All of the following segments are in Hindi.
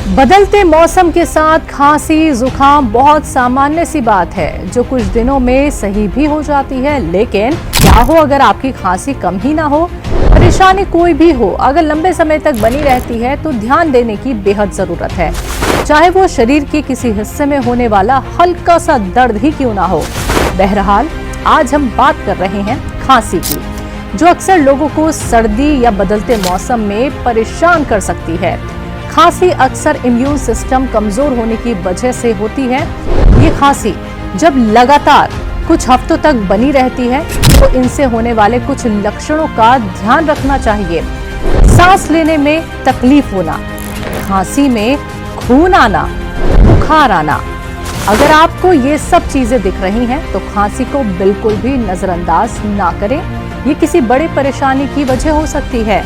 बदलते मौसम के साथ खांसी जुकाम बहुत सामान्य सी बात है जो कुछ दिनों में सही भी हो जाती है। लेकिन क्या हो अगर आपकी खांसी कम ही ना हो? परेशानी कोई भी हो, अगर लंबे समय तक बनी रहती है तो ध्यान देने की बेहद जरूरत है, चाहे वो शरीर के किसी हिस्से में होने वाला हल्का सा दर्द ही क्यों ना हो। बहरहाल आज हम बात कर रहे हैं खांसी की, जो अक्सर लोगों को सर्दी या बदलते मौसम में परेशान कर सकती है। खांसी अक्सर इम्यून सिस्टम कमजोर होने की वजह से होती है। ये खांसी जब लगातार कुछ हफ्तों तक बनी रहती है तो इनसे होने वाले कुछ लक्षणों का ध्यान रखना चाहिए। सांस लेने में तकलीफ होना, खांसी में खून आना, बुखार आना। अगर आपको ये सब चीजें दिख रही हैं तो खांसी को बिल्कुल भी नजरअंदाज ना करें। ये किसी बड़ी परेशानी की वजह हो सकती है।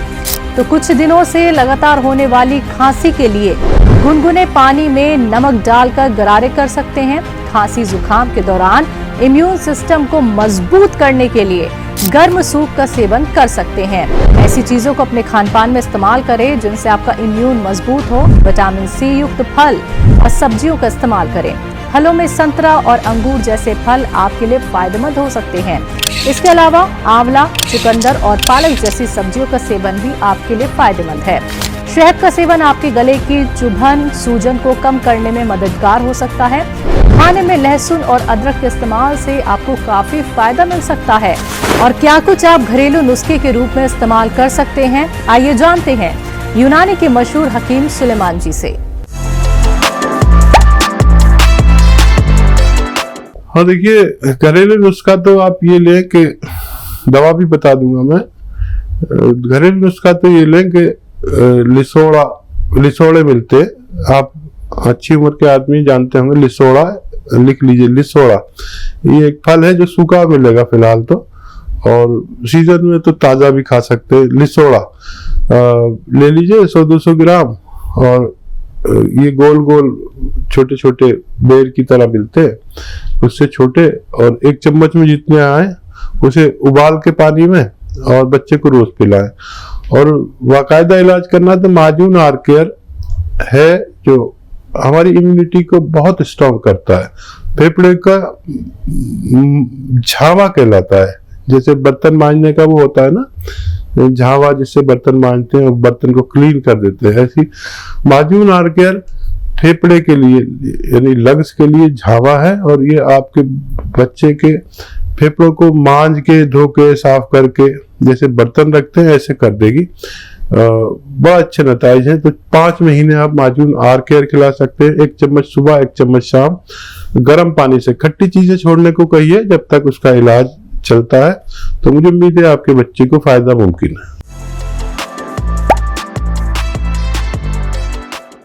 तो कुछ दिनों से लगातार होने वाली खांसी के लिए गुनगुने पानी में नमक डालकर गरारे कर सकते हैं। खांसी जुकाम के दौरान इम्यून सिस्टम को मजबूत करने के लिए गर्म सूप का सेवन कर सकते हैं। ऐसी चीजों को अपने खानपान में इस्तेमाल करें जिनसे आपका इम्यून मजबूत हो। विटामिन सी युक्त फल और सब्जियों का इस्तेमाल करें। फलों में संतरा और अंगूर जैसे फल आपके लिए फायदेमंद हो सकते हैं। इसके अलावा आंवला, चुकंदर और पालक जैसी सब्जियों का सेवन भी आपके लिए फायदेमंद है। शहद का सेवन आपके गले की चुभन, सूजन को कम करने में मददगार हो सकता है। खाने में लहसुन और अदरक के इस्तेमाल से आपको काफी फायदा मिल सकता है। और क्या कुछ आप घरेलू नुस्खे के रूप में इस्तेमाल कर सकते हैं, आइए जानते हैं यूनानी के मशहूर हकीम सुलेमान जी से। हाँ देखिए, घरेलू नुस्खा तो आप ये लें कि दवा भी बता दूंगा मैं। घरेलू नुस्खा तो ये लें कि लिसोड़े मिलते, आप अच्छी उम्र के आदमी जानते होंगे। लिसोड़ा लिख लीजिए, लिसोड़ा ये एक फल है जो सूखा मिलेगा फिलहाल तो, और सीजन में तो ताजा भी खा सकते हैं। लिसोड़ा ले लीजिए 100-200 ग्राम, और ये गोल गोल छोटे छोटे बेर की तरह मिलते हैं, उससे छोटे, और 1 चम्मच में जितने आए उसे उबाल के पानी में और बच्चे को रोज पिलाएं। और बाकायदा इलाज करना तो माजून आर केयर है जो हमारी इम्यूनिटी को बहुत स्ट्रॉन्ग करता है। फेफड़े का झावा कहलाता है, जैसे बर्तन मांजने का वो होता है ना झावा, जिससे बर्तन मांजते हैं और बर्तन को क्लीन कर देते हैं। ऐसी माजून आर केयर फेफड़े के लिए यानी लंग्स के लिए झावा है, और ये आपके बच्चे के फेफड़ों को मांज के, धो के, साफ करके जैसे बर्तन रखते हैं ऐसे कर देगी। बड़ा अच्छे नतीजे हैं। तो 5 महीने आप माजून आर केयर खिला सकते हैं। 1 चम्मच सुबह, 1 चम्मच शाम, गर्म पानी से। खट्टी चीजें छोड़ने को कहिए जब तक उसका इलाज चलता है। तो मुझे उम्मीद है आपके बच्चे को फायदा मुमकिन है।